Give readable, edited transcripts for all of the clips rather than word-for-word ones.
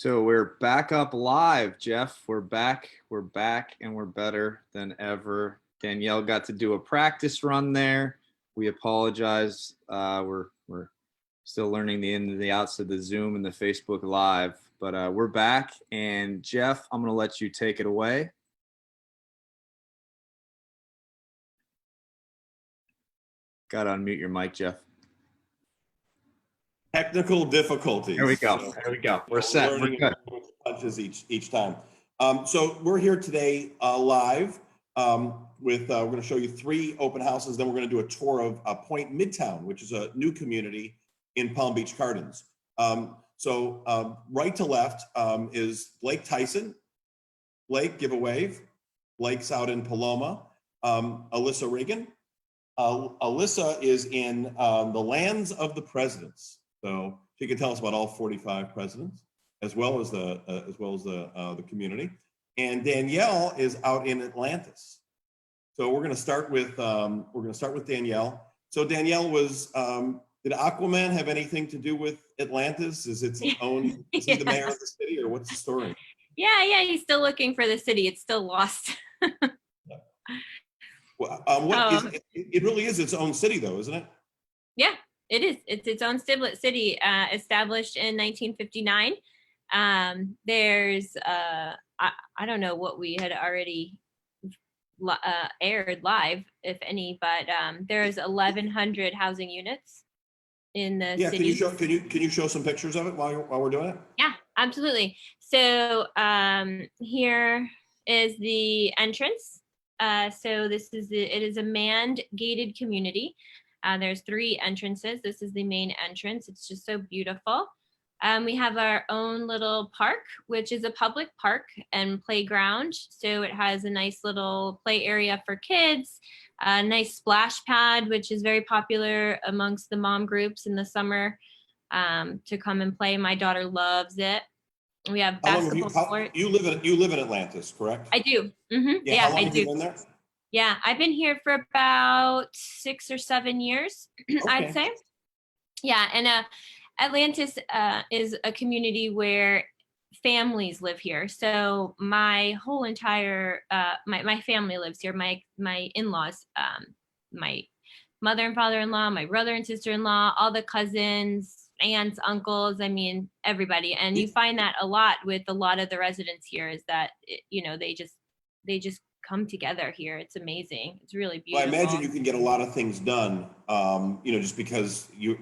So we're back up live, Jeff. We're back, and we're better than ever. Danielle got to do a practice run there. We apologize. We're still learning the ins and the outs of the Zoom and the Facebook Live, but we're back. And Jeff, I'm going to let you take it away. Got to unmute your mic, Jeff. Technical difficulties. There we go. There we go. We're set. We're good. Punches each time. So we're here today live with we're going to show you 3 open houses. Then we're going to do a tour of Pointe Midtown, which is a new community in Palm Beach Gardens. So right to left is Lake Tyson. Blake, give a wave. Blake's out in Paloma. Alyssa, Regan. Alyssa is in the lands of the presidents. So she can tell us about all 45 presidents, as well as the community. And Danielle is out in Atlantis. So we're going to start with Danielle. So Danielle was did Aquaman have anything to do with Atlantis? Is its own? Is he the mayor of the city, or what's the story? Yeah, he's still looking for the city. It's still lost. Well, it really is its own city, though, isn't it? Yeah, it is. It's its own city, established in 1959. There's I don't know what we had already aired live, if any, but there's 1,100 housing units in the city. Can you show some pictures of it while we're doing it? Yeah, absolutely. So here is the entrance. So it is a manned gated community. There's 3 entrances. This is the main entrance. It's just so beautiful. We have our own little park, which is a public park and playground. So it has a nice little play area for kids, a nice splash pad, which is very popular amongst the mom groups in the summer to come and play. My daughter loves it. We have basketball court. You live in Atlantis, correct? I do. Mm-hmm. Yeah, how long have you been there? Yeah, I've been here for about 6 or 7 years, okay. I'd say. Yeah, and Atlantis is a community where families live here. So my whole entire my family lives here. My in-laws, my mother and father-in-law, my brother and sister-in-law, all the cousins, aunts, uncles, I mean, everybody. And you find that a lot with a lot of the residents here is that, they just come together here. It's amazing. It's really beautiful. Well, I imagine you can get a lot of things done, just because you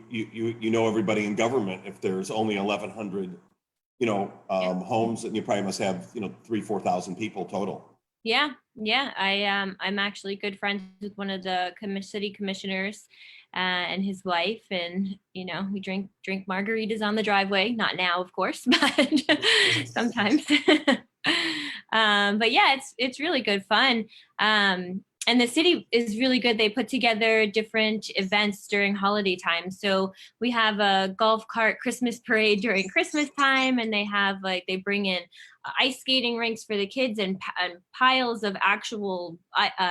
know everybody in government. If there's only 1,100, homes, and you probably must have 3,000-4,000 people total. Yeah. I'm actually good friends with one of the city commissioners and his wife, and we drink margaritas on the driveway. Not now, of course, but sometimes. But yeah, it's really good fun. And the city is really good. They put together different events during holiday time. So we have a golf cart Christmas parade during Christmas time, and they bring in ice skating rinks for the kids and piles of actual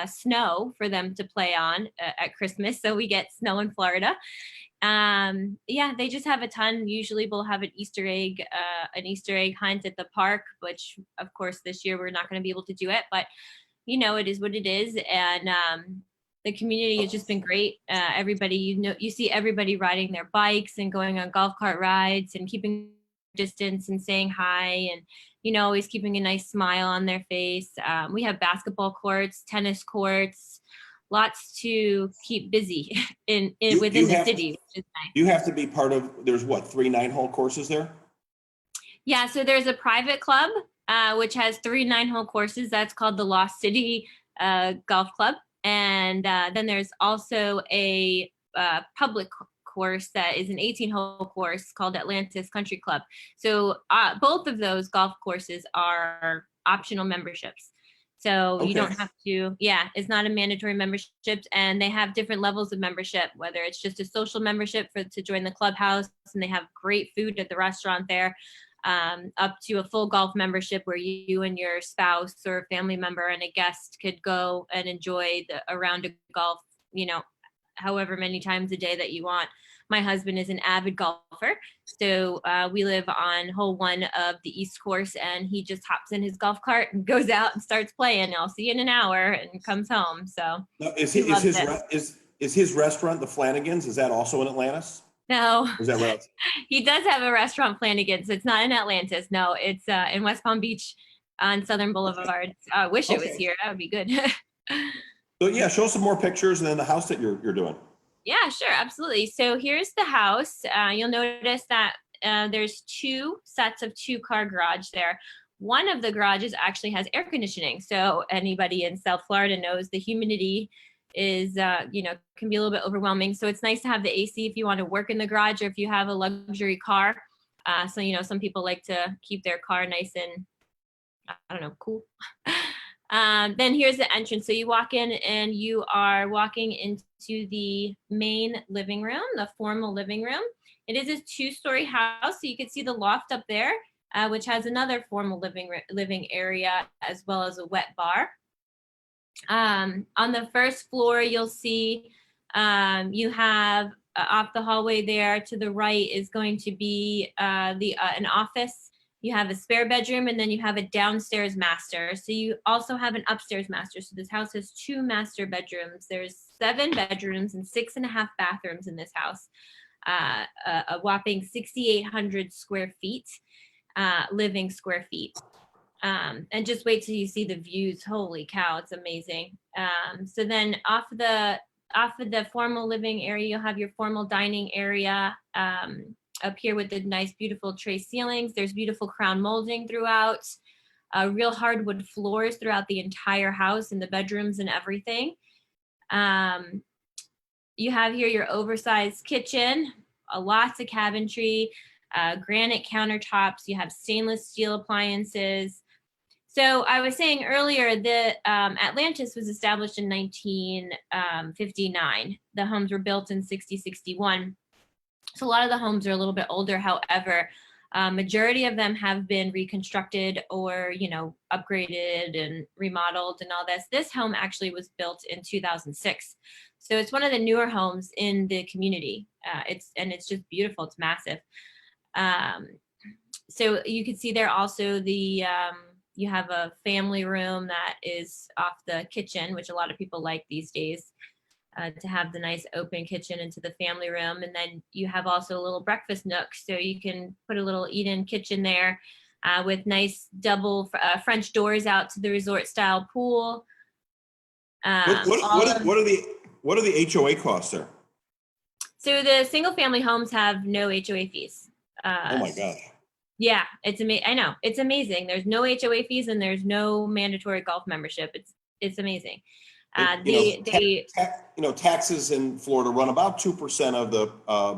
snow for them to play on at Christmas. So we get snow in Florida. They just have a ton. Usually we'll have an Easter egg hunt at the park, which of course this year we're not going to be able to do it, but it is what it is. And the community has just been great. Everybody, you see everybody riding their bikes and going on golf cart rides and keeping distance and saying hi, and always keeping a nice smile on their face. We have basketball courts, tennis courts, lots to keep busy within the city, which is nice. You have to be part of, there's 3 9-hole courses there? Yeah, so there's a private club, which has 3 9-hole courses. That's called the Lost City Golf Club. And then there's also a public course that is an 18-hole course called Atlantis Country Club. So both of those golf courses are optional memberships. So you don't have to, it's not a mandatory membership, and they have different levels of membership, whether it's just a social membership to join the clubhouse, and they have great food at the restaurant there, up to a full golf membership where you and your spouse or a family member and a guest could go and enjoy a round of golf, however many times a day that you want. My husband is an avid golfer. So we live on hole 1 of the East Course, and he just hops in his golf cart and goes out and starts playing. I'll see you in an hour, and comes home. So Now, he loves it. is his restaurant, the Flanagan's, is that also in Atlantis? No, Or is that right? he does have a restaurant, Flanagan's. It's not in Atlantis. No, it's in West Palm Beach on Southern Boulevard. I wish it was Okay. here. That would be good. So yeah, show some more pictures and then the house that you're doing. Yeah, sure, absolutely. So here's the house. You'll notice that there's 2 sets of 2-car garage there. One of the garages actually has air conditioning. So anybody in South Florida knows the humidity is, can be a little bit overwhelming. So it's nice to have the AC if you want to work in the garage or if you have a luxury car. So, some people like to keep their car nice and, I don't know, cool. Then here's the entrance. So you walk in and you are walking into the main living room, the formal living room. It is a 2-story house. So you can see the loft up there, which has another formal living area as well as a wet bar. On the first floor, you'll see you have off the hallway there to the right is going to be an office. You have a spare bedroom, and then you have a downstairs master. So you also have an upstairs master. So this house has 2 master bedrooms. There's 7 bedrooms and 6.5 bathrooms in this house. A whopping 6,800 square feet, living square feet. And just wait till you see the views. Holy cow, it's amazing. So then off of the formal living area, you'll have your formal dining area. Up here with the nice, beautiful tray ceilings. There's beautiful crown molding throughout, real hardwood floors throughout the entire house in the bedrooms and everything. You have here your oversized kitchen, lots of cabinetry, granite countertops. You have stainless steel appliances. So I was saying earlier that Atlantis was established in 1959. The homes were built in 60-61. So a lot of the homes are a little bit older. However, majority of them have been reconstructed or, upgraded and remodeled and all this. This home actually was built in 2006. So it's one of the newer homes in the community. It's just beautiful. It's massive. So you can see there also you have a family room that is off the kitchen, which a lot of people like these days. To have the nice open kitchen into the family room. And then you have also a little breakfast nook. So you can put a little eat-in kitchen there with nice double French doors out to the resort style pool. What are the HOA costs there? So the single family homes have no HOA fees. Oh my gosh. Yeah, it's amazing. I know, it's amazing. There's no HOA fees and there's no mandatory golf membership. It's amazing. Taxes in Florida run about 2%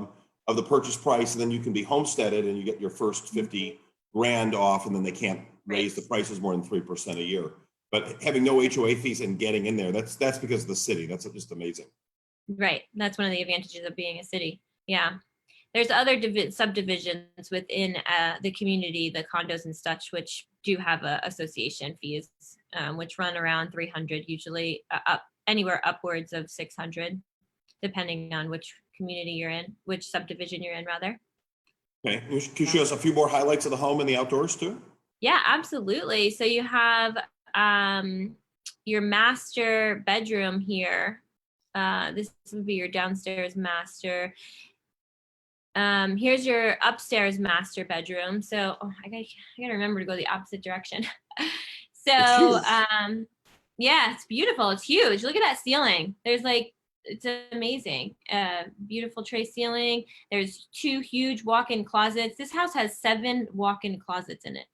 of the purchase price, and then you can be homesteaded and you get your first 50 grand off, and then they can't raise the prices more than 3% a year. But having no HOA fees and getting in there, that's because of the city. That's just amazing. Right. That's one of the advantages of being a city. Yeah. There's other subdivisions within the community, the condos and such, which do have association fees, which run around 300, usually anywhere upwards of 600, depending on which community you're in, which subdivision you're in, rather. Okay. Can you show us a few more highlights of the home and the outdoors too? Yeah, absolutely. So you have your master bedroom here. This would be your downstairs master. Here's your upstairs master bedroom. So I gotta remember to go the opposite direction. So yeah, it's beautiful. It's huge. Look at that ceiling. It's amazing. Beautiful tray ceiling. There's 2 huge walk-in closets. This house has 7 walk-in closets in it.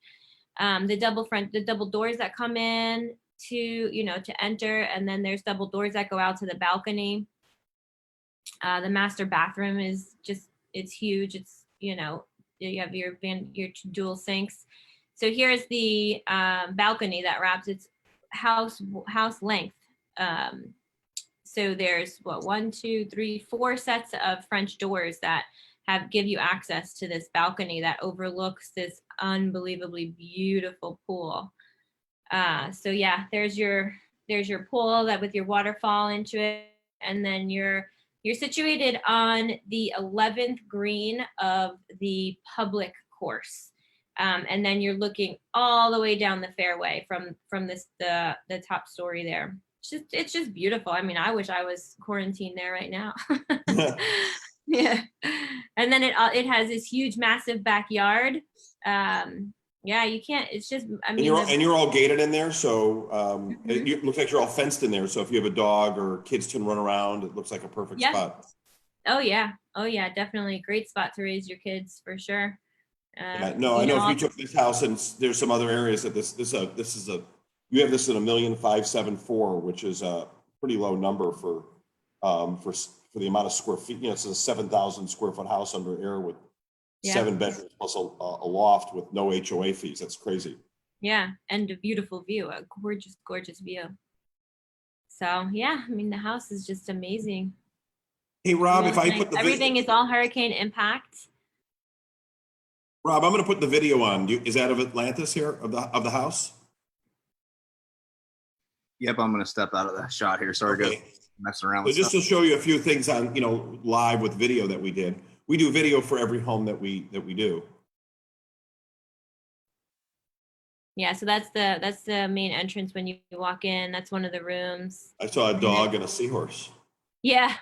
The double doors that come in to enter, and then there's double doors that go out to the balcony. The master bathroom it's huge. It's, you have your dual sinks. So here's the balcony that wraps its house length. So there's 1, 2, 3, 4 sets of French doors that give you access to this balcony that overlooks this unbelievably beautiful pool. So yeah, there's your pool that with your waterfall into it, and then your You're situated on the 11th green of the public course. And then you're looking all the way down the fairway from the top story there. It's just beautiful. I mean, I wish I was quarantined there right now. Yeah. And then it has this huge, massive backyard. Yeah, you can't. It's just. I mean, and you're all gated in there, so it looks like you're all fenced in there. So if you have a dog or kids can run around, it looks like a perfect spot. Oh yeah, definitely great spot to raise your kids for sure. I know if you took this house, and there's some other areas that you have this at 1,574,000, which is a pretty low number for the amount of square feet. You know, it's a 7,000 square foot house under air with 7 bedrooms plus a loft with no HOA fees. That's crazy. Yeah, and a beautiful view, a gorgeous, gorgeous view. So yeah, I mean the house is just amazing. Hey Rob, if I put everything is all hurricane impact. Rob, I'm going to put the video on. Is that of Atlantis here of the house? Yep, I'm going to step out of the shot here. Sorry, okay. Go messing around. So with just stuff. to show you a few things on live with video that we did. We do video for every home that we do. Yeah, so that's the main entrance when you walk in. That's one of the rooms. I saw a dog and a seahorse. Yeah.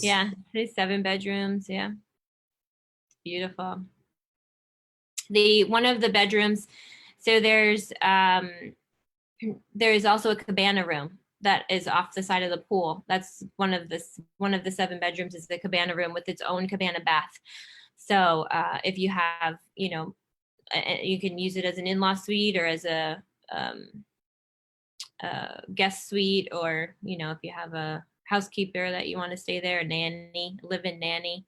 Yeah, there's 7 bedrooms. Yeah, beautiful. One of the bedrooms, so there's also a cabana room that is off the side of the pool. That's one of the 7 bedrooms is the cabana room with its own cabana bath. So if you have, you can use it as an in-law suite or as a guest suite, or if you have a housekeeper that you want to stay there, a live-in nanny.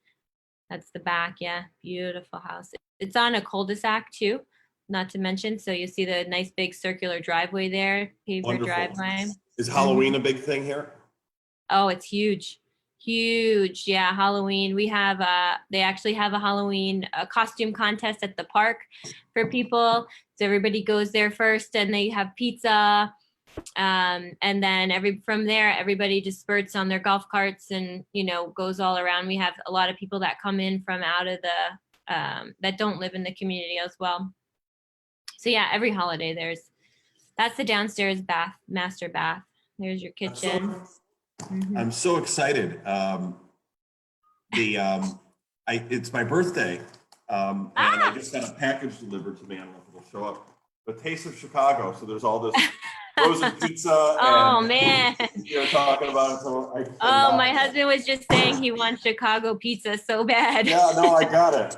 That's the back. Yeah, beautiful house. It's on a cul-de-sac too, not to mention. So you see the nice big circular driveway there, paved driveway. Is Halloween a big thing here? Oh, it's huge. Huge. Yeah, Halloween. We have they actually have a Halloween costume contest at the park for people. So everybody goes there first and they have pizza. And then from there, everybody just spurts on their golf carts and, goes all around. We have a lot of people that come in from out of that don't live in the community as well. So yeah, every holiday that's the downstairs master bath. There's your kitchen. I'm so excited. It's my birthday, and I just got a package delivered to me. I don't know if it'll show up. The Taste of Chicago. So there's all this frozen pizza. Oh man! You're talking about it. So my husband was just saying he wants Chicago pizza so bad. Yeah, no, I got it.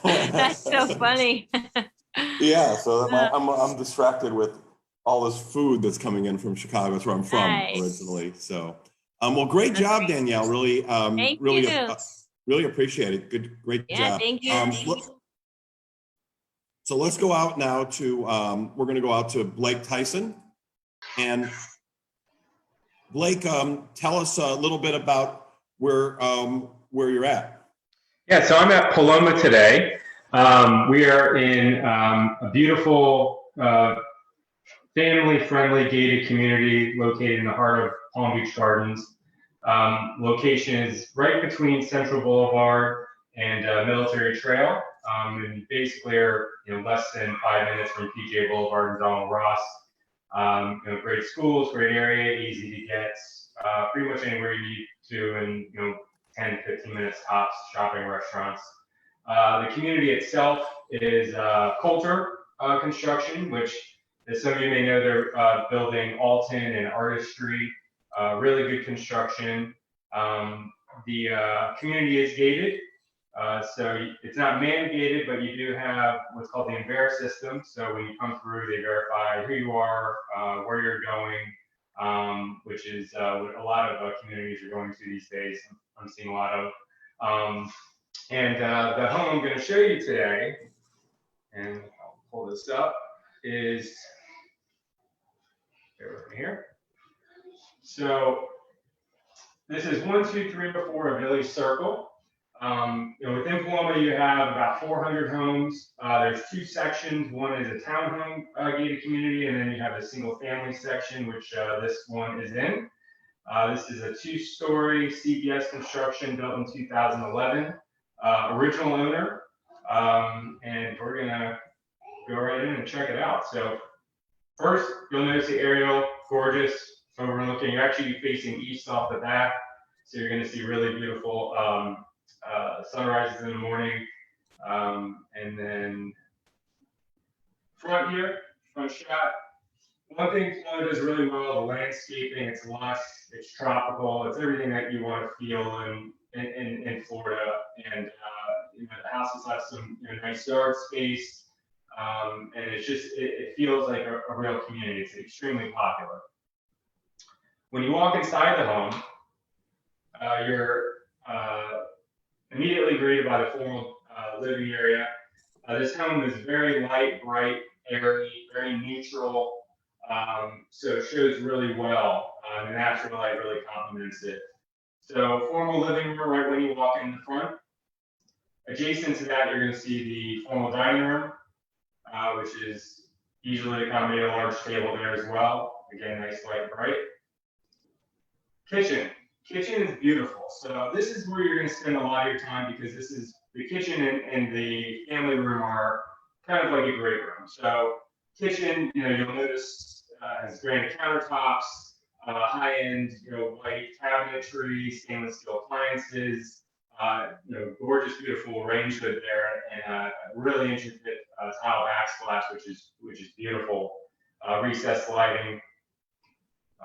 That's so funny. Yeah, so I'm distracted with all this food that's coming in from Chicago. That's where I'm from originally. So, well, great job, Danielle. Really, really appreciate it. Great job. Thank you. So let's go out now to. We're going to go out to Blake Tyson, and Blake, tell us a little bit about where you're at. Yeah, so I'm at Paloma today. We are in a beautiful, family-friendly gated community located in the heart of Palm Beach Gardens. Location is right between Central Boulevard and Military Trail, and basically are less than 5 minutes from PJ Boulevard and Donald Ross. Great schools, great area, easy to get, pretty much anywhere you need to in 10, 15 minutes tops, shopping, restaurants. The community itself is Coulter Construction, which, as some of you may know, they're building Alton and Artistry, really good construction. The community is gated, so it's not mandated, but you do have what's called the Enver system. So when you come through, they verify who you are, where you're going, which is what a lot of communities are going to these days. I'm seeing a lot of. And the home I'm going to show you today, and I'll pull this up, is over here. So this is 1, 2, 3, or 4 a village circle. Within Paloma, you have about 400 homes. There's 2 sections. One is a townhome gated community, and then you have a single family section, which this one is in. This is a 2-story CBS construction built in 2011. Original owner, and we're gonna go right in and check it out. So first, you'll notice the aerial, gorgeous. So we're looking, you're actually facing east off the back. So you're gonna see really beautiful sunrises in the morning. And then front here, front shot. One thing Florida does really well, the landscaping, it's lush, it's tropical, it's everything that you want to feel in Florida. And you know, the houses have some nice yard space, and it's just, it feels like a real community. It's extremely popular. When you walk inside the home, you're immediately greeted by the formal living area. This home is very light, bright, airy, very neutral. So it shows really well. The natural light really complements it. So formal living room right when you walk in the front. Adjacent to that, you're going to see the formal dining room, which is easily accommodated, a large table there as well. Again, nice, light, bright. Kitchen. Kitchen is beautiful. So this is where you're going to spend a lot of your time, because this is the kitchen and the family room are kind of like a great room. So kitchen, you'll notice has granite countertops, high-end, white cabinetry, stainless steel appliances, gorgeous, beautiful range hood there, and a really intricate tile backsplash, which is beautiful. Recessed lighting,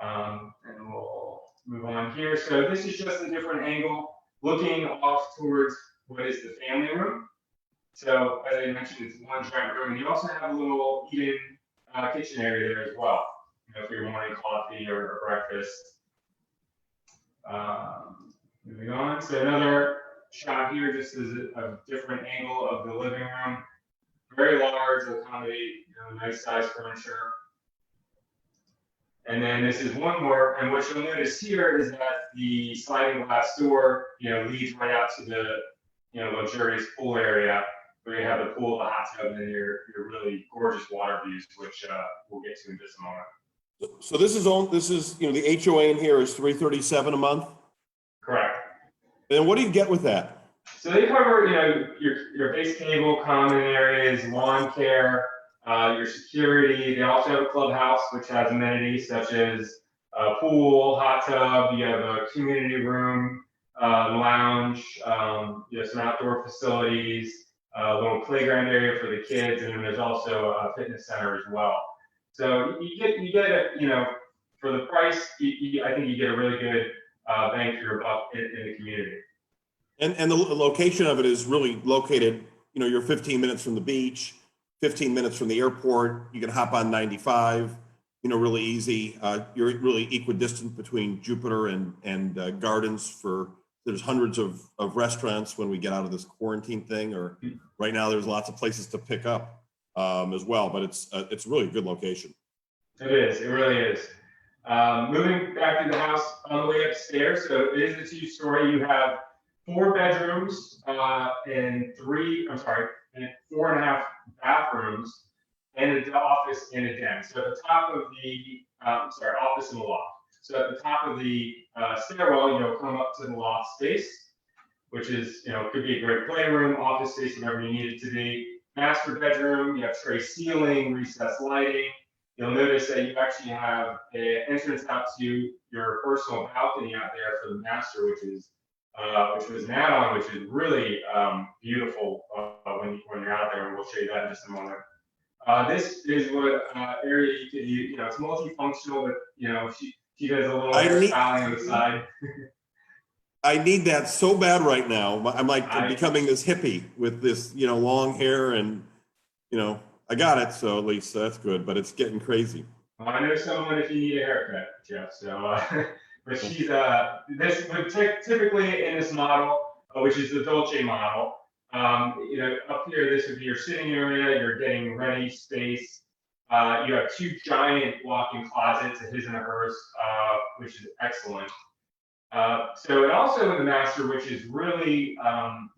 and we'll move on here. So this is just a different angle, looking off towards what is the family room. So as I mentioned, it's one giant room, and you also have a little eat-in kitchen area there as well, for your morning coffee or breakfast. Moving on, so another shot here, just as a different angle of the living room. Very large, to accommodate nice size furniture. And then this is one more, and what you'll notice here is that the sliding glass door, leads right out to the luxurious pool area, where you have the pool, the hot tub, and then your really gorgeous water views, which we'll get to in just a moment. So this is the HOA in here is $337 a month. Correct. And what do you get with that? So they cover your base cable, common areas, lawn care, your security. They also have a clubhouse, which has amenities such as a pool, hot tub. You have a community room, lounge, some outdoor facilities, a little playground area for the kids, and then there's also a fitness center as well. So you get it, for the price, I think you get a really good bang for your buck in the community. And the location of it is really located, you're 15 minutes from the beach, 15 minutes from the airport. You can hop on 95, really easy. You're really equidistant between Jupiter and Gardens. There's hundreds of restaurants when we get out of this quarantine thing, or right now there's lots of places to pick up as well, but it's really a good location. It is, it really is. Moving back to the house on the way upstairs, so it is a 2-story. You have 4 bedrooms and 4.5 bathrooms, and an office and a den. So at the top of the office and a loft. So at the top of the stairwell, you'll come up to the loft space, which is, could be a great playroom, office space, whatever you need it to be. Master bedroom, you have tray ceiling, recessed lighting. You'll notice that you actually have an entrance out to your personal balcony out there for the master, which was an add-on, which is really beautiful when you're out there, and we'll show you that in just a moment. This is what area you could use. It's multifunctional, but she does a little hairstyling on the side. I need that so bad right now. I'm becoming this hippie with this, long hair, and I got it, so at least that's good. But it's getting crazy. Well, I know someone if you need a haircut, Jeff. So, but she's typically in this model, which is the Dolce model. Up here, this would be your sitting area. You're getting ready space. You have 2 giant walk-in closets, a his and a hers, which is excellent. So, and also in the master, which is really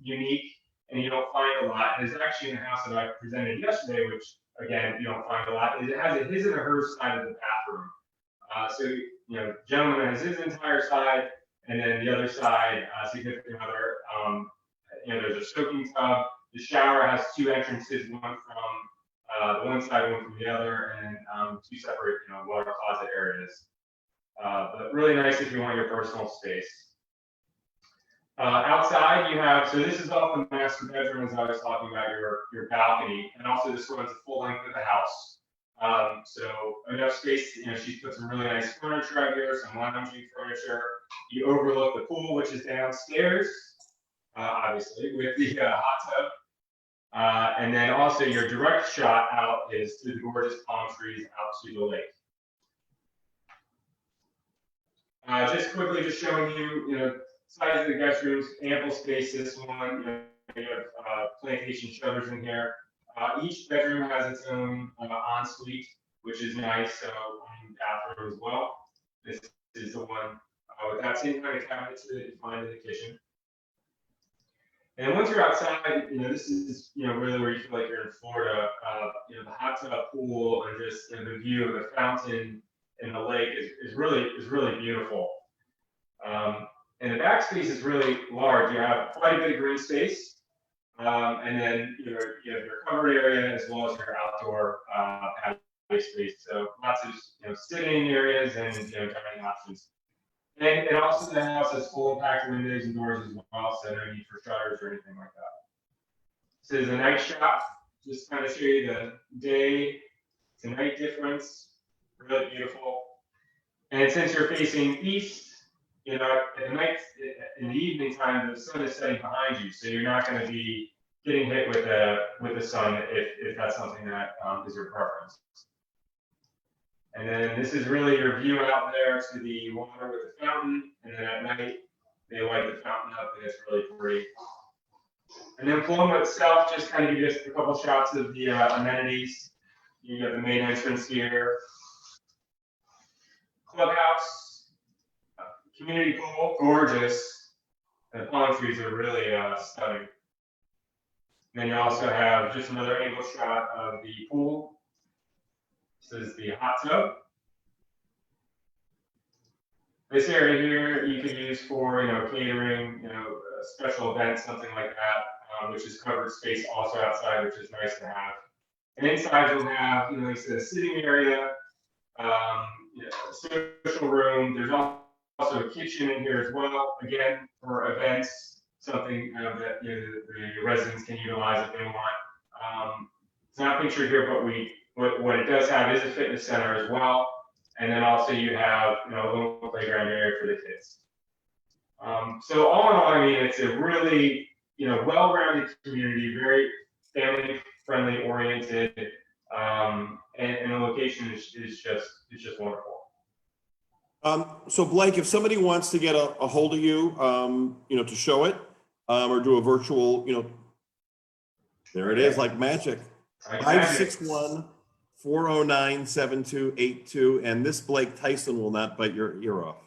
unique and you don't find a lot, and it's actually in the house that I presented yesterday, which again you don't find a lot. It has a his and a hers side of the bathroom. So, gentleman has his entire side, and then the other side, significant other. There's a soaking tub. The shower has two entrances, one from the one side, one from the other, and two separate, water closet areas. But really nice if you want your personal space. Outside you have, so this is off the master bedroom, as I was talking about, your balcony, and also this runs the full length of the house. So enough space, she's put some really nice furniture out here, some lounging furniture. You overlook the pool, which is downstairs, obviously, with the hot tub. And then also your direct shot out is through the gorgeous palm trees out to the lake. Just quickly, just showing you, size of the guest rooms, ample space. This one, you have plantation shutters in here. Each bedroom has its own ensuite, which is nice. So bathroom as well. This is the one with that same kind of cabinets that you find in the kitchen. And once you're outside, this is really where you feel like you're in Florida. The hot tub, pool, and just the view of the fountain and the lake is really beautiful. And the back space is really large. You have quite a bit of green space, and then you have your covered area as well as your outdoor patio space. So lots of sitting areas and dining options. And also the house has full impact windows and doors as well, so no need for shutters or anything like that. This is a night shot. Just kind of show you the day to night difference. Really beautiful. And since you're facing east, at the night, in the evening time, the sun is setting behind you, so you're not going to be getting hit with the sun if that's something that is your preference. And then this is really your view out there to the water with the fountain, and then at night they light the fountain up, and it's really pretty. And then Paloma itself, just kind of give you just a couple shots of the amenities. You got the main entrance here, clubhouse, community pool, gorgeous. And the palm trees are really stunning. And then you also have just another angle shot of the pool. This is the hot tub. This area here you could use for catering, special events, something like that, which is covered space also outside, which is nice to have. And inside you'll have, like I said, a sitting area, social room. There's also a kitchen in here as well, again, for events, something that the residents can utilize if they want. It's not pictured here, but what it does have is a fitness center as well. And then also you have a little playground area for the kids. So all in all, I mean, it's a really well-rounded community, very family-friendly oriented, and the location is just wonderful. So Blake, if somebody wants to get a hold of you, to show it, or do a virtual, there it is, like magic. 561-409-7282, and this Blake Tyson will not bite your ear off.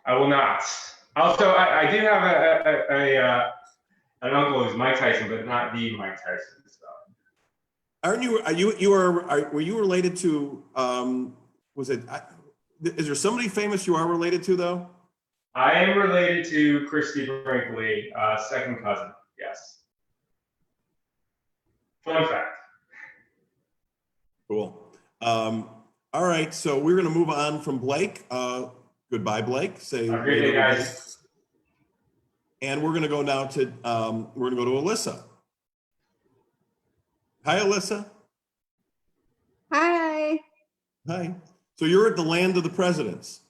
I will not. Also, I do have an uncle who's Mike Tyson, but not the Mike Tyson. So. Aren't you? Were you related to? Is there somebody famous you are related to though? I am related to Christy Brinkley, second cousin. Yes. Fun fact. Cool. All right, so we're going to move on from Blake. Goodbye, Blake. Say have a great day, guys. And we're going to go now to Alyssa. Hi, Alyssa. Hi. Hi. So you're at the land of the presidents.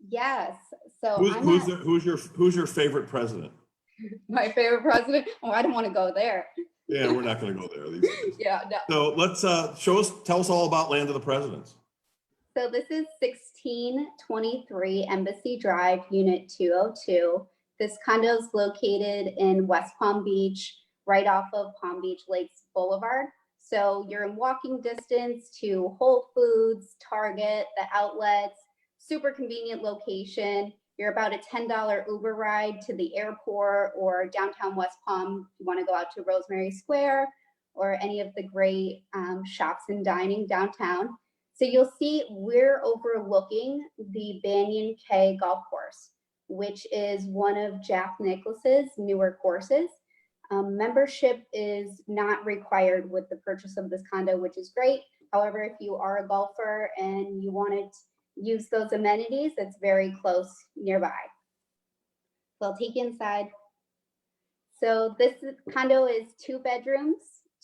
Yes. So who's your favorite president? My favorite president? Oh, I don't want to go there. Yeah, we're not going to go there these days. Yeah, no. So let's tell us all about Land of the Presidents. So this is 1623 Embassy Drive, Unit 202. This condo is located in West Palm Beach, right off of Palm Beach Lakes Boulevard. So you're in walking distance to Whole Foods, Target, the outlets, super convenient location. You're about a $10 Uber ride to the airport or downtown West Palm if you want to go out to Rosemary Square or any of the great shops and dining downtown. So you'll see we're overlooking the Banyan K Golf Course, which is one of Jack Nicklaus's newer courses. Membership is not required with the purchase of this condo, which is great. However, if you are a golfer and you want to use those amenities, it's very close nearby. So I'll take you inside. So this condo is 2 bedrooms,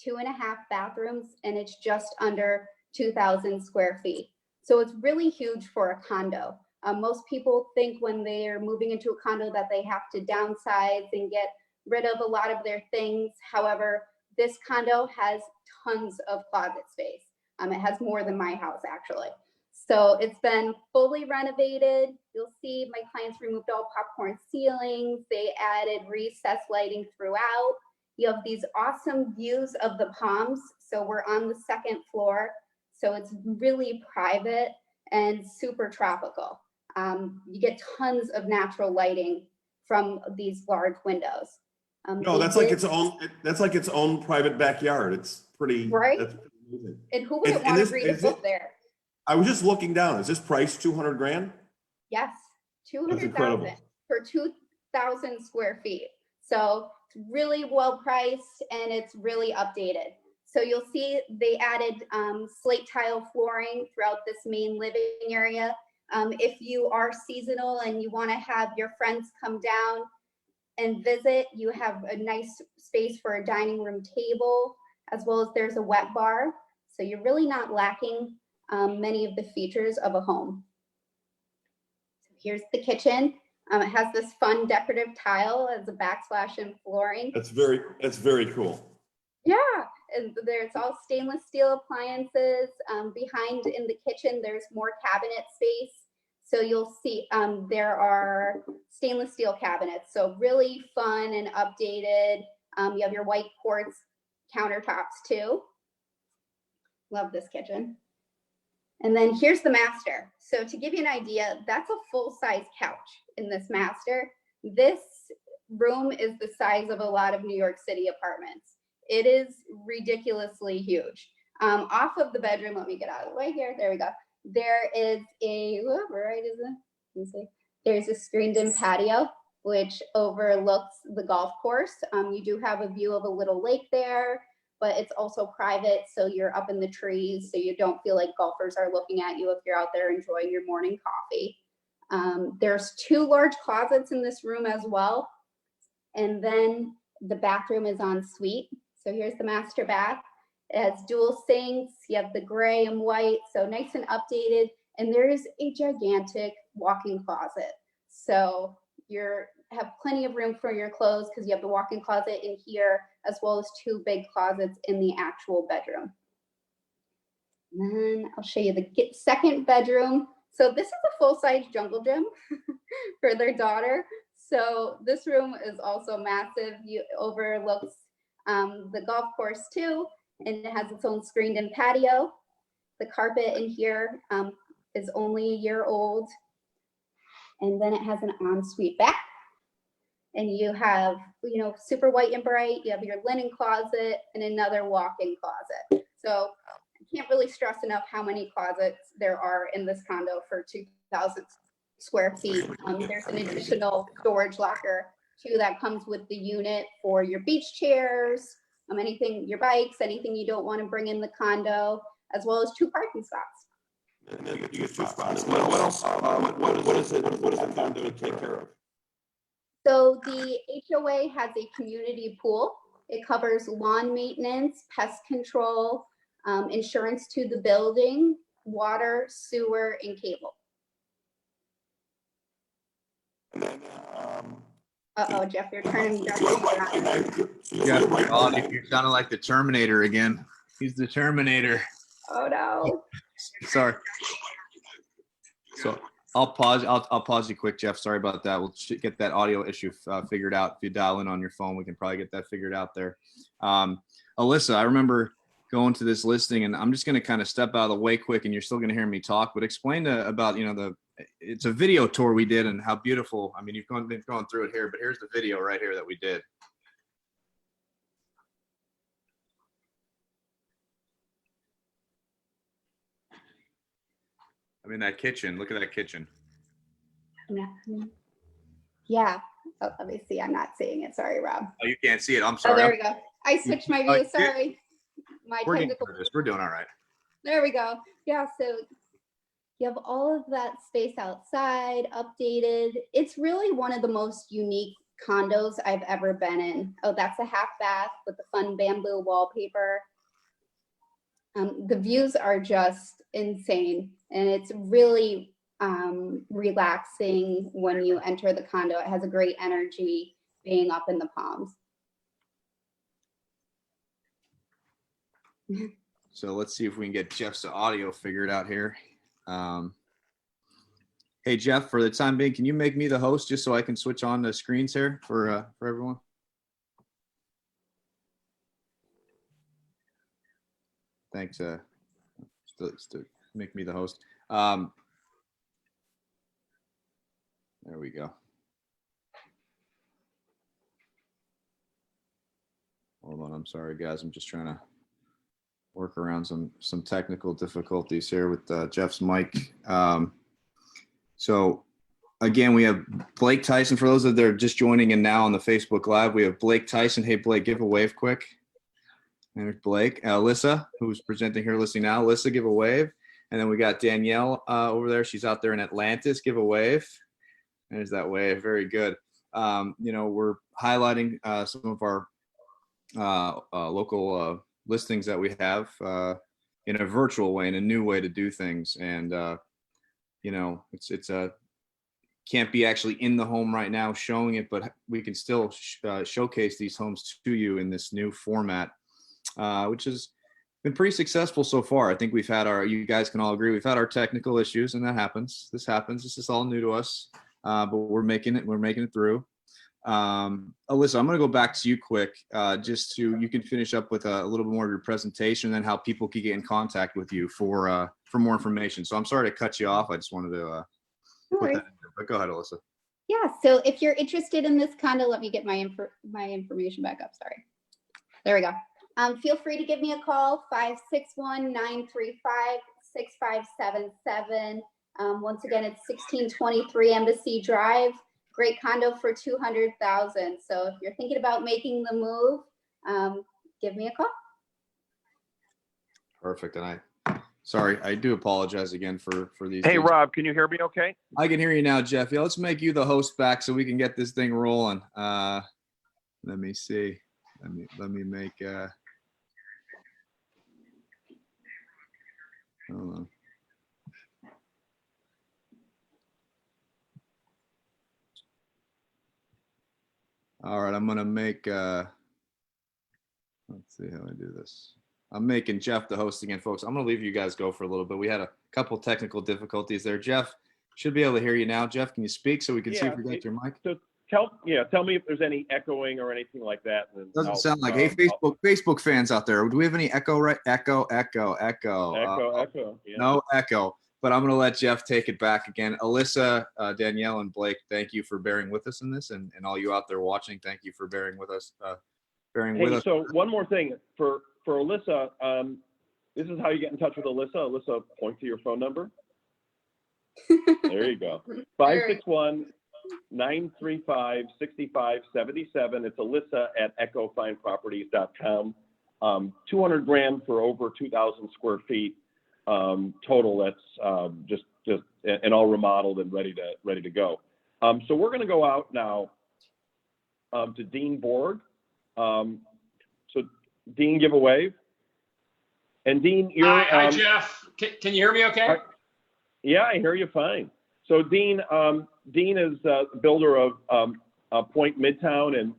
2.5 bathrooms, and it's just under 2,000 square feet. So it's really huge for a condo. Most people think when they are moving into a condo that they have to downsize and get rid of a lot of their things. However, this condo has tons of closet space. It has more than my house, actually. So it's been fully renovated. You'll see my clients removed all popcorn ceilings. They added recessed lighting throughout. You have these awesome views of the Palms. So we're on the 2nd floor. So it's really private and super tropical. You get tons of natural lighting from these large windows. No, that's like its own. That's like its own private backyard. It's pretty. Right? That's pretty amazing. And who wouldn't want to read a book there? I was just looking down. Is this price 200 grand? Yes, That's incredible. 200,000 for 2,000 square feet. So it's really well priced and it's really updated. So you'll see they added slate tile flooring throughout this main living area. If you are seasonal and you want to have your friends come down and visit, you have a nice space for a dining room table, as well as there's a wet bar. So you're really not lacking many of the features of a home. So here's the kitchen. It has this fun decorative tile as a backsplash and flooring. That's very cool. Yeah, and there's all stainless steel appliances. Behind in the kitchen, there's more cabinet space. So you'll see there are stainless steel cabinets. So really fun and updated. You have your white quartz countertops too. Love this kitchen. And then here's the master. So to give you an idea, that's a full-size couch in this master. This room is the size of a lot of New York City apartments. It is ridiculously huge. Off of the bedroom, let me get out of the way here. There we go. There is a, right is it? Let me see. There's a screened-in patio, which overlooks the golf course. You do have a view of a little lake there, but it's also private, so you're up in the trees, so you don't feel like golfers are looking at you if you're out there enjoying your morning coffee. There's 2 large closets in this room as well, and then the bathroom is en suite. So here's the master bath. It has dual sinks. You have the gray and white, so nice and updated. And there is a gigantic walk-in closet. So you have plenty of room for your clothes because you have the walk-in closet in here, as well as 2 big closets in the actual bedroom. And then I'll show you the second bedroom. So this is a full-size jungle gym for their daughter. So this room is also massive. It overlooks the golf course too, and it has its own screened-in patio. The carpet in here is only a year old. And then it has an ensuite bath. And you have, you know, super white and bright. You have your linen closet and another walk-in closet. So I can't really stress enough how many closets there are in this condo for 2,000 square feet. There's an additional storage locker too that comes with the unit for your beach chairs, anything, your bikes, anything you don't want to bring in the condo, as well as 2 parking spots. And then you get 2 spots. What else? What is it condo take care of? So the HOA has a community pool. It covers lawn maintenance, pest control, insurance to the building, water, sewer, and cable. And then, Uh-oh, Jeff, you're turning me back. Jeff, you're sounding like the Terminator again. He's the Terminator. Oh no. Sorry. So I'll pause you quick, Jeff. Sorry about that. We'll get that audio issue figured out. If you dial in on your phone, we can probably get that figured out there. Alyssa, I remember going to this listing, and I'm just going to kind of step out of the way quick, and you're still going to hear me talk, but explain about, you know, it's a video tour we did and how beautiful. I mean, you've been going through it here, but here's the video right here that we did. I mean, that kitchen. Look at that kitchen. Yeah. Oh, let me see. I'm not seeing it. Sorry, Rob. Oh, you can't see it. I'm Oh, sorry. there we go. I switched my view. Sorry. My We're getting technical. through this. We're doing all right. There we go. Yeah. So you have all of that space outside, updated. It's really one of the most unique condos I've ever been in. Oh, that's a half bath with the fun bamboo wallpaper. The views are just insane, and it's really relaxing when you enter the condo. It has a great energy being up in the Palms. So let's see if we can get Jeff's audio figured out here. Hey Jeff, for the time being, can you make me the host just so I can switch on the screens here for everyone? Thanks. Still make me the host. There we go. Hold on, I'm sorry guys. I'm just trying to work around some technical difficulties here with Jeff's mic. So again, we have Blake Tyson. For those that are just joining in now on the Facebook Live, we have Blake Tyson. Hey Blake, give a wave quick. There's Blake. Alyssa, who's presenting here listening now. Alyssa, give a wave. And then we got Danielle over there. She's out there in Atlantis. Give a wave. There's that wave. Very good. We're highlighting some of our local listings that we have in a virtual way, in a new way to do things. And, it's can't be actually in the home right now showing it, but we can still showcase these homes to you in this new format. Which has been pretty successful so far. I think we've had you guys can all agree, we've had our technical issues, and that happens. This happens. This is all new to us, but we're making it through. Alyssa, I'm going to go back to you quick, you can finish up with a little bit more of your presentation and then how people can get in contact with you for more information. So I'm sorry to cut you off. I just wanted to put that in there, but go ahead, Alyssa. Yeah. So if you're interested in this condo, let me get my information back up. Sorry. There we go. Feel free to give me a call, 561-935-6577. Once again, it's 1623 Embassy Drive. Great condo for $200,000. So if you're thinking about making the move, give me a call. Perfect. And I do apologize again for these. Hey, things. Rob, can you hear me okay? I can hear you now, Jeff. Yeah, let's make you the host back so we can get this thing rolling. Let me see. Let me make hold on. All right, I'm gonna make let's see how I do this. I'm making Jeff the host again, folks. I'm gonna leave you guys go for a little bit. We had a couple technical difficulties there. Jeff should be able to hear you now. Jeff, can you speak so we can see if we got your mic? So tell me if there's any echoing or anything like that. And Doesn't sound like. Hey, Facebook fans out there, do we have any echo? Right? Echo. Echo. Yeah. No echo. But I'm going to let Jeff take it back again. Alyssa, Danielle, and Blake, thank you for bearing with us in this, and all you out there watching, thank you for bearing with us. So one more thing for Alyssa. This is how you get in touch with Alyssa. Alyssa, point to your phone number. There you go. 561-935-6577. It's Alyssa at echofineproperties.com. 200 grand for over 2,000 square feet total. That's just and all remodeled and ready to go. So we're going to go out now to Dean Borg. So Dean, give a wave. And Dean, you're hi Jeff. Can you hear me okay? Yeah, I hear you fine. So Dean is the builder of Pointe Midtown, and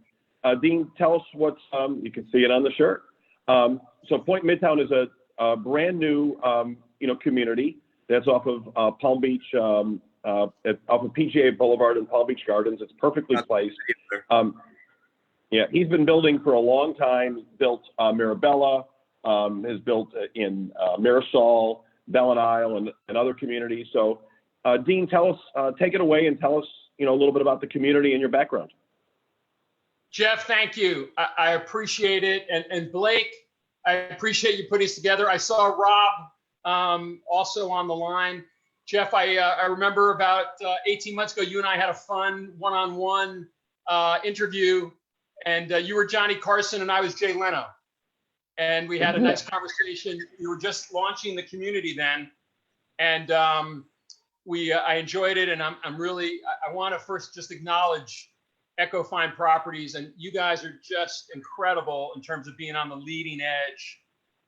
Dean, tell us what's you can see it on the shirt. So Pointe Midtown is a brand new community that's off of Palm Beach, off of PGA Boulevard and Palm Beach Gardens. It's perfectly placed. Yeah, he's been building for a long time. He's built Mirabella, has built in Marisol, Belen Isle, and other communities. So, Dean, tell us, take it away and tell us, a little bit about the community and your background. Jeff, thank you. I appreciate it. And Blake, I appreciate you putting this together. I saw Rob also on the line. Jeff, I remember about 18 months ago, you and I had a fun one-on-one interview, and you were Johnny Carson and I was Jay Leno. And we had a nice conversation. You were just launching the community then. And I enjoyed it. And I want to first just acknowledge Echo Fine Properties. And you guys are just incredible in terms of being on the leading edge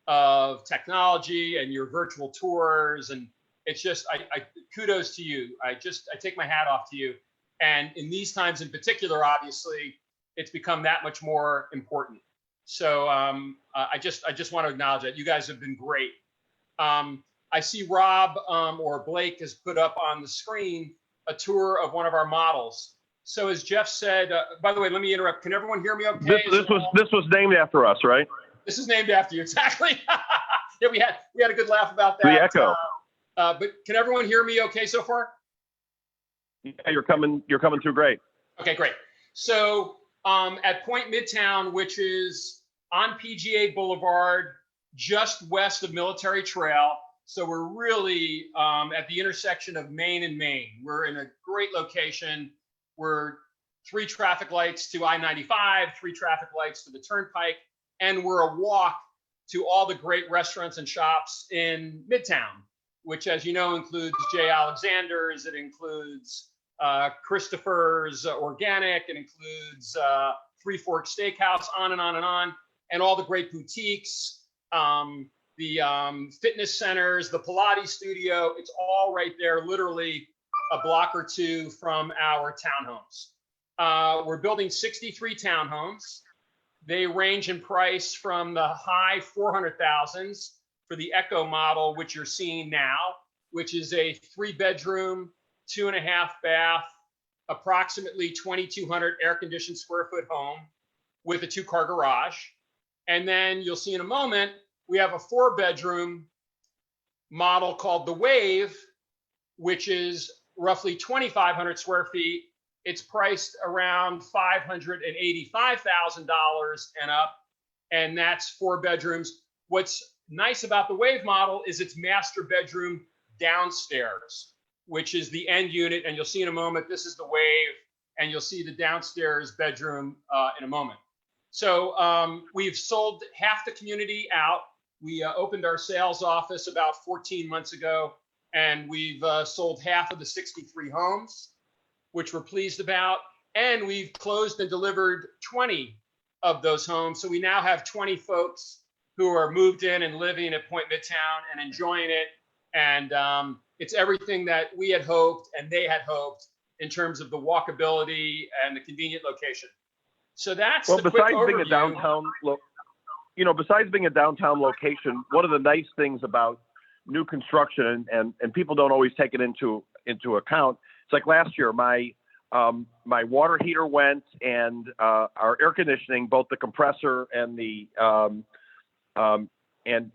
of technology and your virtual tours. And it's just, I kudos to you. I take my hat off to you. And in these times in particular, obviously, it's become that much more important. So I just want to acknowledge that. You guys have been great. I see Rob or Blake has put up on the screen a tour of one of our models. So as Jeff said, by the way, let me interrupt. Can everyone hear me okay? This was named after us, right? This is named after you, exactly. Yeah, we had a good laugh about that. The echo. But can everyone hear me okay so far? Yeah, you're coming through great. Okay, great. So at Pointe Midtown, which is on PGA Boulevard, just west of Military Trail. So we're really at the intersection of Main and Main. We're in a great location. We're 3 traffic lights to I-95, 3 traffic lights to the Turnpike, and we're a walk to all the great restaurants and shops in Midtown, which, as you know, includes J. Alexander's. It includes Christopher's Organic. It includes Three Forks Steakhouse, on and on and on, and all the great boutiques, the fitness centers, the Pilates studio. It's all right there, literally a block or two from our townhomes. We're building 63 townhomes. They range in price from the high 400,000s for the Echo model, which you're seeing now, which is a 3-bedroom, 2.5 bath, approximately 2,200 air-conditioned square foot home with a 2-car garage. And then you'll see in a moment, we have a 4-bedroom model called the Wave, which is roughly 2,500 square feet. It's priced around $585,000 and up, and that's 4 bedrooms. What's nice about the Wave model is its master bedroom downstairs, which is the end unit. And you'll see in a moment, this is the Wave, and you'll see the downstairs bedroom in a moment. So we've sold half the community out. We opened our sales office about 14 months ago, and we've sold half of the 63 homes, which we're pleased about. And we've closed and delivered 20 of those homes. So we now have 20 folks who are moved in and living at Pointe Midtown and enjoying it. And it's everything that we had hoped and they had hoped in terms of the walkability and the convenient location. So that's the quick overview. Besides being a downtown location, one of the nice things about new construction, and people don't always take it into account. It's like last year, my water heater went, and our air conditioning, both the compressor and the and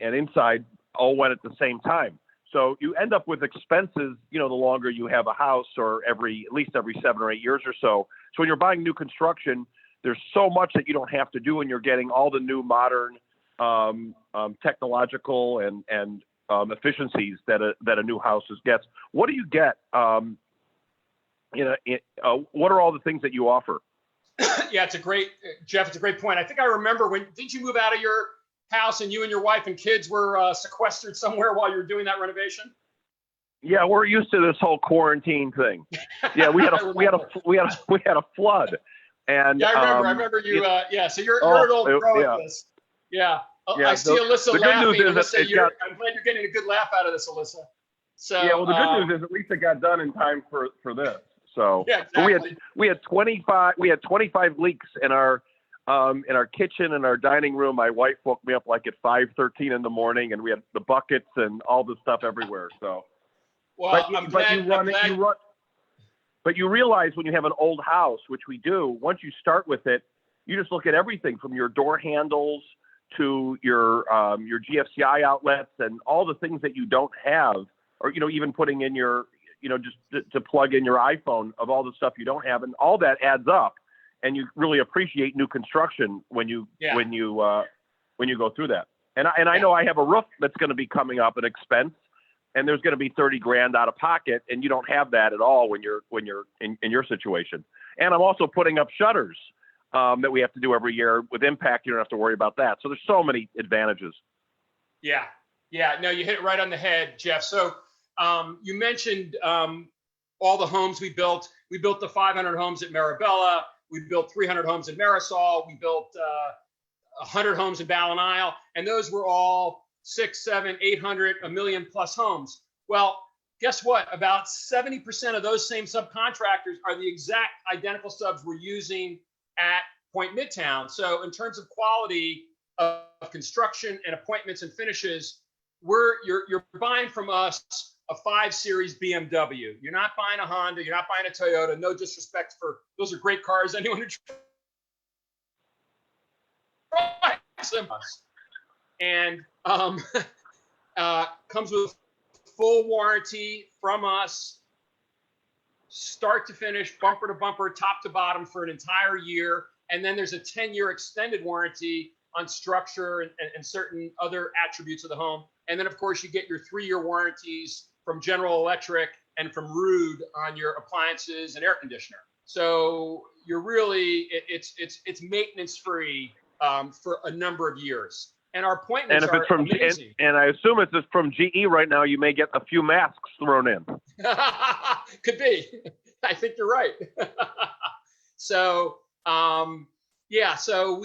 inside, all went at the same time. So you end up with expenses, the longer you have a house, or at least every 7 or 8 years or so. So when you're buying new construction, there's so much that you don't have to do, and you're getting all the new modern technological and efficiencies that a new house gets. What do you get? What are all the things that you offer? Yeah, Jeff, it's a great point. I think I remember did you move out of your house and you and your wife and kids were sequestered somewhere while you were doing that renovation? Yeah, we're used to this whole quarantine thing. Yeah, we had a flood. And yeah, I remember you. So you're an old pro at this. Yeah. I see Alyssa laughing. Alyssa, I'm glad you're getting a good laugh out of this, Alyssa. So yeah, well, the good news is at least it got done in time for this. So yeah, exactly. we had 25 leaks in our kitchen and our dining room. My wife woke me up like at 5:13 in the morning, and we had the buckets and all the stuff everywhere. So, well, but you realize when you have an old house, which we do, once you start with it, you just look at everything from your door handles to your GFCI outlets and all the things that you don't have, or even putting in your just to plug in your iPhone, of all the stuff you don't have, and all that adds up, and you really appreciate new construction when you go through that. And I know I have a roof that's going to be coming up, an expense. and there's going to be 30 grand out of pocket, and you don't have that at all when you're in your situation. And I'm also putting up shutters that we have to do every year. With impact, you don't have to worry about that. So there's so many advantages. Yeah. Yeah. No, you hit it right on the head, Jeff. So you mentioned all the homes we built. We built the 500 homes at Marabella. We built 300 homes in Marisol. We built 100 homes in Ballin Isle. And those were all 6, 7, 800, a million plus homes. Well, guess what? About 70% of those same subcontractors are the exact identical subs we're using at Pointe Midtown. So in terms of quality of construction and appointments and finishes, you're buying from us a 5 Series BMW. You're not buying a Honda. You're not buying a Toyota. No disrespect for those are great cars. Anyone who drives them, and comes with full warranty from us, start to finish, bumper to bumper, top to bottom for an entire year. And then there's a 10-year extended warranty on structure and certain other attributes of the home. And then, of course, you get your 3-year warranties from General Electric and from Rude on your appliances and air conditioner. So you're really, it's maintenance free for a number of years. And our appointments and if it's from amazing. And I assume it's just from GE right now, you may get a few masks thrown in. Could be. I think you're right. So yeah, so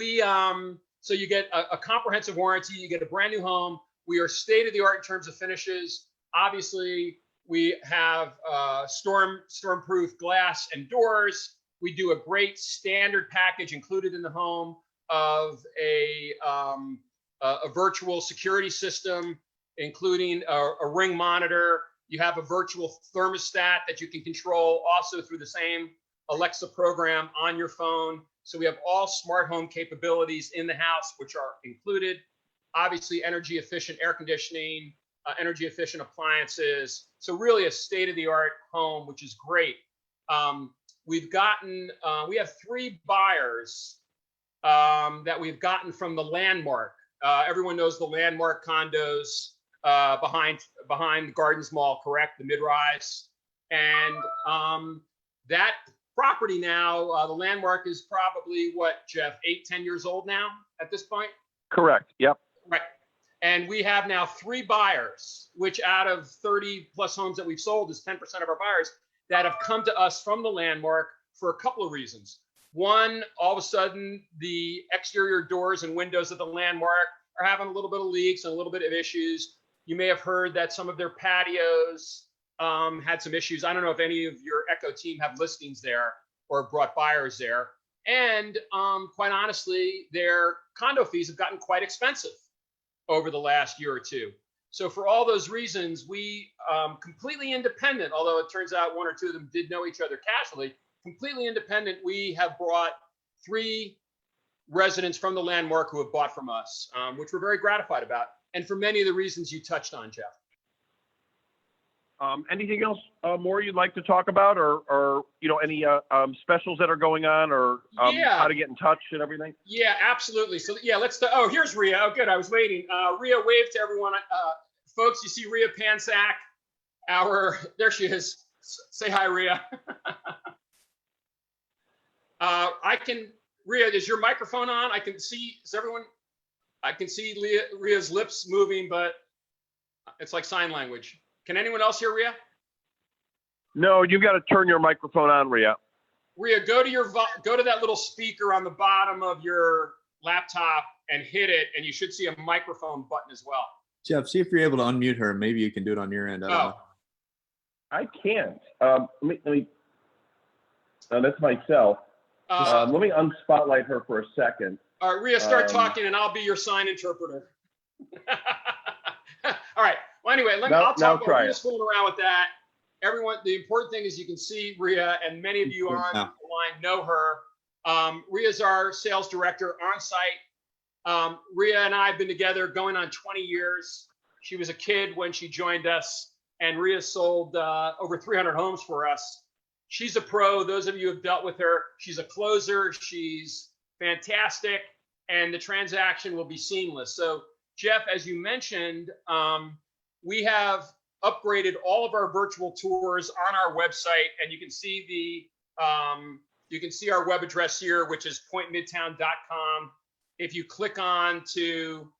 so you get a comprehensive warranty, you get a brand new home. We are state of the art in terms of finishes. Obviously, we have storm-proof glass and doors. We do a great standard package included in the home of a virtual security system, including a Ring monitor. You have a virtual thermostat that you can control also through the same Alexa program on your phone. So we have all smart home capabilities in the house, which are included. Obviously, energy efficient air conditioning, energy efficient appliances. So really a state-of-the-art home, which is great. We have 3 buyers that we've gotten from the Landmark. Everyone knows the Landmark condos behind Gardens Mall, correct? The mid-rise. And that property now, the Landmark is probably what, Jeff, 8-10 years old now at this point? Correct. Yep. Right. And we have now 3 buyers, which out of 30 plus homes that we've sold is 10% of our buyers that have come to us from the Landmark for a couple of reasons. One, all of a sudden, the exterior doors and windows of the Landmark are having a little bit of leaks and a little bit of issues. You may have heard that some of their patios had some issues. I don't know if any of your Echo team have listings there or brought buyers there. And quite honestly, their condo fees have gotten quite expensive over the last year or two. So for all those reasons, we completely independent, although it turns out 1 or 2 of them did know each other casually, completely independent, we have brought 3 residents from the Landmark who have bought from us, which we're very gratified about. And for many of the reasons you touched on, Jeff. Anything else more you'd like to talk about, or any specials that are going on, or Yeah. how to get in touch and everything? Yeah, absolutely. So yeah, oh, here's Rhea. Oh, good. I was waiting. Rhea, wave to everyone. Folks, you see Rhea Pansack, there she is. Say hi, Rhea. Rhea, is your microphone on? I can see Rhea's lips moving, but it's like sign language. Can anyone else hear Rhea? No, you've got to turn your microphone on, Rhea. Rhea, go to that little speaker on the bottom of your laptop and hit it, and you should see a microphone button as well. Jeff, see if you're able to unmute her. Maybe you can do it on your end. I don't know. I can't. Let me that's myself. Let me unspotlight her for a second. All right, Rhea, start talking, and I'll be your sign interpreter. All right. Well, anyway, I'll talk about Rhea's fooling around with that. Everyone, the important thing is you can see Rhea, and many of you on the line know her. Rhea's our sales director on site. Rhea and I have been together going on 20 years. She was a kid when she joined us, and Rhea sold over 300 homes for us. She's a pro. Those of you who have dealt with her, she's a closer. She's fantastic, and the transaction will be seamless. So, Jeff, as you mentioned, we have upgraded all of our virtual tours on our website, and you can see our web address here, which is pointemidtown.com. If you click on to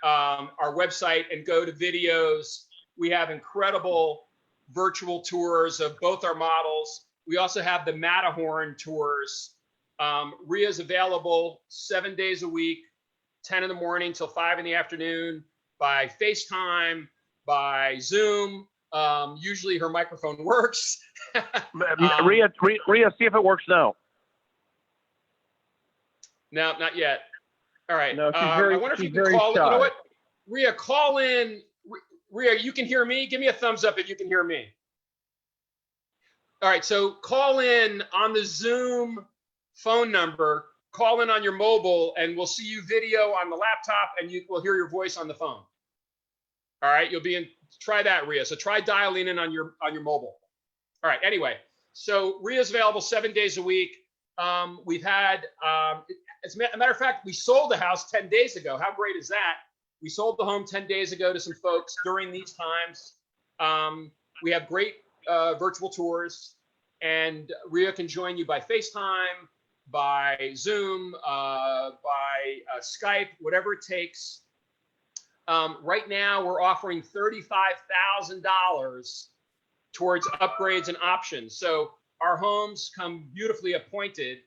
our website and go to videos, we have incredible virtual tours of both our models. We also have the Matterhorn tours. RIA's available 7 days a week, 10 in the morning till 5 in the afternoon, by FaceTime, by Zoom. Usually her microphone works. Rhea, see if it works now. No, not yet. All right. No, she's I wonder if you can call. shy. You know what? Rhea, call in. Rhea, you can hear me? Give me a thumbs up if you can hear me. All right. So call in on the Zoom phone number. Call in on your mobile, and we'll see you video on the laptop, and you will hear your voice on the phone. All right. You'll be in. Try that, Rhea. So try dialing in on your mobile. All right. Anyway, so Rhea's available 7 days a week. We've had, as a matter of fact, we sold the house 10 days ago. How great is that? We sold the home 10 days ago to some folks during these times. We have great virtual tours, and Rhea can join you by FaceTime, by Zoom, by Skype, whatever it takes. Right now, we're offering $35,000 towards upgrades and options. So our homes come beautifully appointed,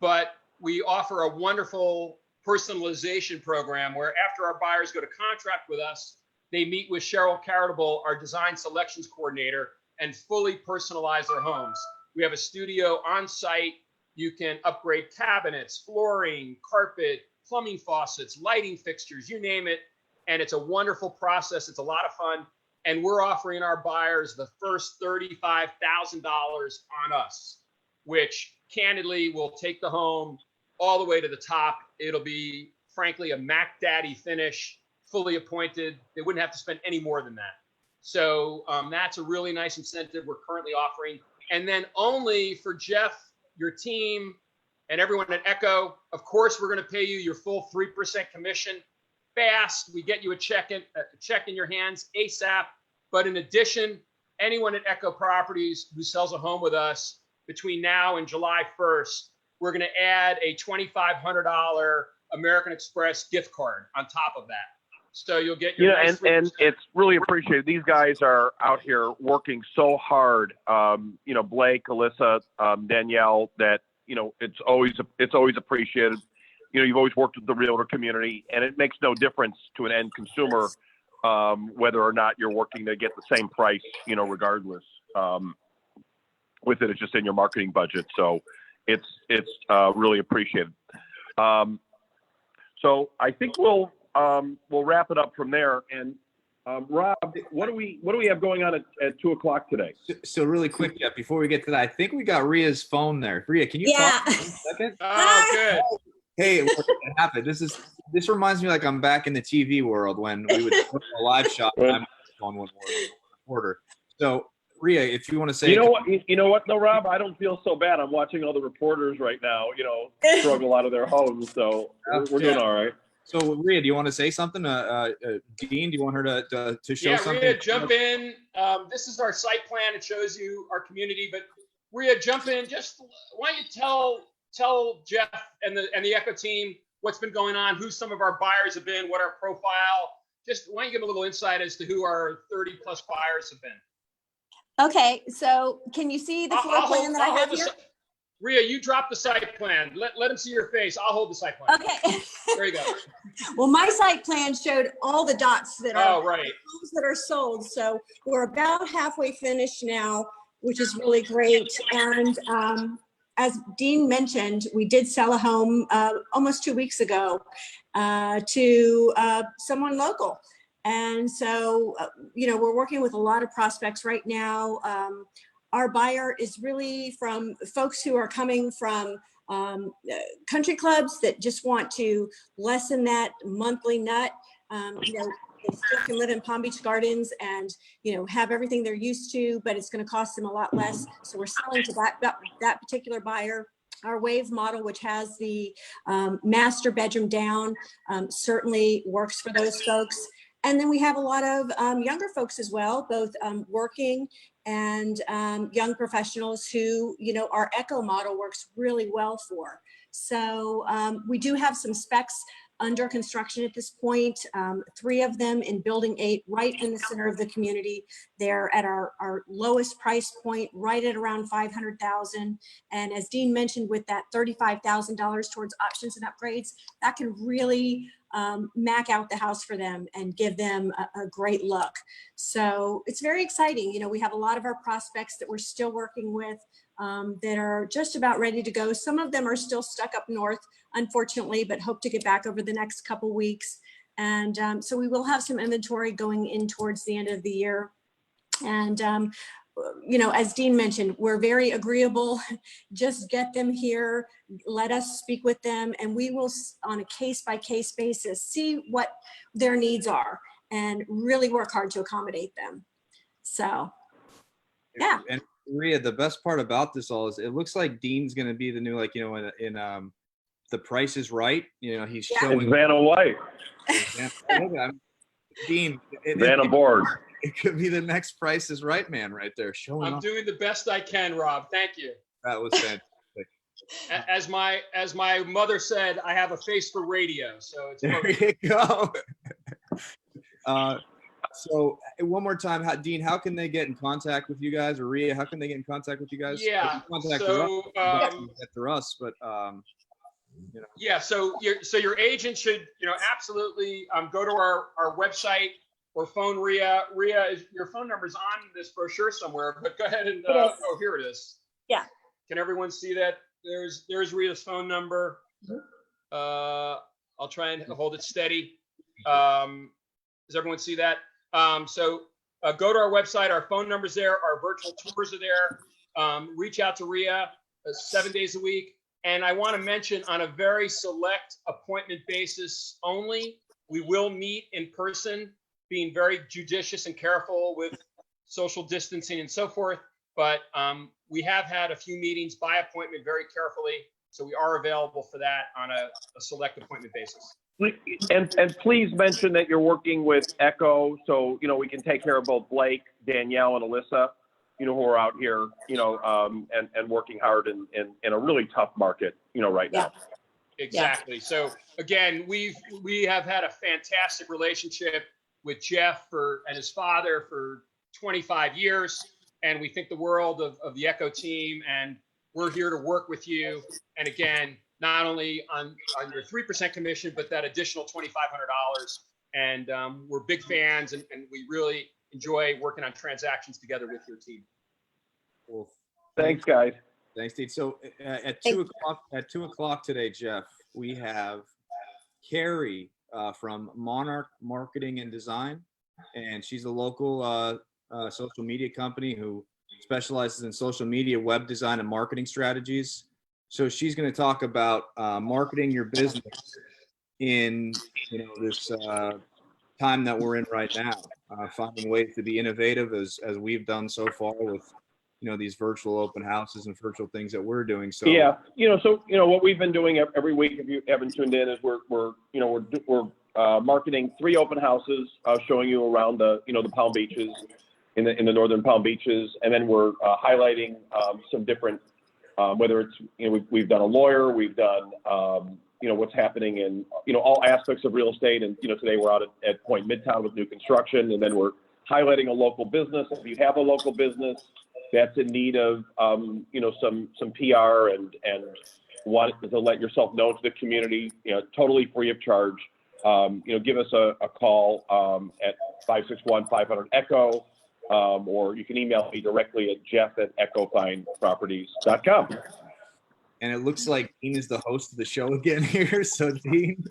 but we offer a wonderful personalization program where after our buyers go to contract with us, they meet with Cheryl Caritable, our design selections coordinator, and fully personalize their homes. We have a studio on site. You can upgrade cabinets, flooring, carpet, plumbing faucets, lighting fixtures, you name it. And it's a wonderful process. It's a lot of fun. And we're offering our buyers the first $35,000 on us, which candidly will take the home all the way to the top. It'll be, frankly, a Mac Daddy finish, fully appointed. They wouldn't have to spend any more than that. So that's a really nice incentive we're currently offering. And then only for Jeff, your team, and everyone at Echo, of course, we're going to pay you your full 3% commission. Fast, we get you a check in your hands ASAP. But in addition, anyone at Echo Properties who sells a home with us between now and July 1st, we're going to add a $2,500 American Express gift card on top of that. So you'll get your nice and it's really appreciated. These guys are out here working so hard. Blake, Alyssa, Danielle, that it's always appreciated. You've always worked with the realtor community, and it makes no difference to an end consumer whether or not you're working to get the same price, regardless. With it, it's just in your marketing budget, so it's really appreciated. So I think we'll wrap it up from there. And Rob, what do we have going on at 2:00 today? So really quick, Jeff, before we get to that, I think we got Rhea's phone there. Rhea, can you talk for 1 second? Oh, good. Hey, what happened? This reminds me like I'm back in the TV world when we would put a live shot. And I'm on one reporter. So Rhea, if you want to say, you know what, though, Rob, I don't feel so bad. I'm watching all the reporters right now, struggle out of their homes, so we're doing all right. So Rhea, do you want to say something? Dean, do you want her to show something? Rhea, jump in. This is our site plan. It shows you our community, but Rhea, jump in. Just why don't you tell Jeff and the Echo team what's been going on, who some of our buyers have been, what our profile. Just why don't you give a little insight as to who our 30+ buyers have been. Okay, so can you see the floor plan that I have here? Rhea, you drop the site plan. Let them see your face. I'll hold the site plan. Okay. There you go. Well, my site plan showed all the dots that are right. homes that are sold. So we're about halfway finished now, which is really great. And as Dean mentioned, we did sell a home almost 2 weeks ago to someone local. And so, we're working with a lot of prospects right now. Our buyer is really from folks who are coming from country clubs that just want to lessen that monthly nut. They still can live in Palm Beach Gardens and, have everything they're used to, but it's going to cost them a lot less. So we're selling to that particular buyer. Our wave model, which has the master bedroom down, certainly works for those folks. And then we have a lot of younger folks as well, both working and young professionals who, you know, our ECHO model works really well for. So we do have some specs under construction at this point, 3 of them in building 8, right in the center of the community. They're at our lowest price point, right at around $500,000. And as Dean mentioned, with that $35,000 towards options and upgrades, that can really mac out the house for them and give them a great look. So it's very exciting. You know, we have a lot of our prospects that we're still working with that are just about ready to go. Some of them are still stuck up north, unfortunately, but hope to get back over the next couple weeks. And so we will have some inventory going in towards the end of the year. And you know, as Dean mentioned, we're very agreeable. Just get them here, let us speak with them, and we will, on a case-by-case basis, see what their needs are and really work hard to accommodate them. So, yeah. And Maria, the best part about this all is it looks like Dean's going to be the new, like, you know, in The Price is Right. You know, he's showing Vanna White. Dean. Vanna Borg. It could be the next Price is Right man right there showing I'm off. doing the best I can, Rob. Thank you. That was fantastic. As my mother said, I have a face for radio, so it's There perfect. you go. So one more time, Dean, how can they get in contact with you guys, or Rhea, how can they get in contact with you guys? Yeah. Contact So through us, but you know. yeah. So your agent should, you know, absolutely go to our website or phone Rhea. Rhea, your phone number's on this brochure somewhere, but go ahead and oh, here it is. Yeah. Can everyone see that? There's Rhea's phone number. I'll try and hold it steady. Does everyone see that? So go to our website. Our phone number's there. Our virtual tours are there. Reach out to Rhea 7 days a week. And I want to mention, on a very select appointment basis only, we will meet in person, being very judicious and careful with social distancing and so forth. But we have had a few meetings by appointment very carefully. So we are available for that on a select appointment basis. And please mention that you're working with ECHO, so, you know, we can take care of both Blake, Danielle, and Alyssa, you know, who are out here, you know, and working hard in a really tough market, you know, right now. Exactly. So again, we have had a fantastic relationship with Jeff and his father for 25 years. And we think the world of the ECHO team, and we're here to work with you. And again, not only on your 3% commission, but that additional $2,500. And we're big fans, and we really enjoy working on transactions together with your team. Well, Thanks, guys. Thanks, Dean. So at 2 o'clock today, Jeff, we have Carrie from Monarch Marketing and Design, and she's a local social media company who specializes in social media, web design, and marketing strategies. So she's going to talk about marketing your business in, you know, this time that we're in right now, finding ways to be innovative as we've done so far with, you know, these virtual open houses and virtual things that we're doing. So yeah, you know, what we've been doing every week, if you haven't tuned in, is we're marketing 3 open houses, showing you around the Palm Beaches, in the northern Palm Beaches, and then we're highlighting some different. Whether it's, you know, we've done a lawyer, we've done, you know, what's happening in, you know, all aspects of real estate. And, you know, today we're out at Pointe Midtown with new construction, and then we're highlighting a local business. If you have a local business that's in need of, you know, some PR and want to let yourself know to the community, you know, totally free of charge, you know, give us a call at 561-500-ECHO. Or you can email me directly at jeff@echofineproperties.com. And it looks like Dean is the host of the show again here. So Dean,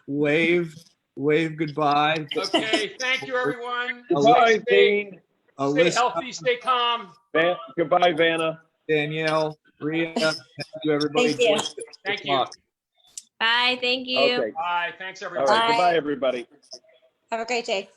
wave goodbye. Okay, thank you, everyone. Goodbye, Dean. Stay healthy, stay calm. Goodbye, Vanna. Danielle, Rhea, thank you, everybody. Thank you. Thank you. Bye. Thank you. Okay. Bye. Thanks, All everybody. right. Goodbye, everybody. Have a great day.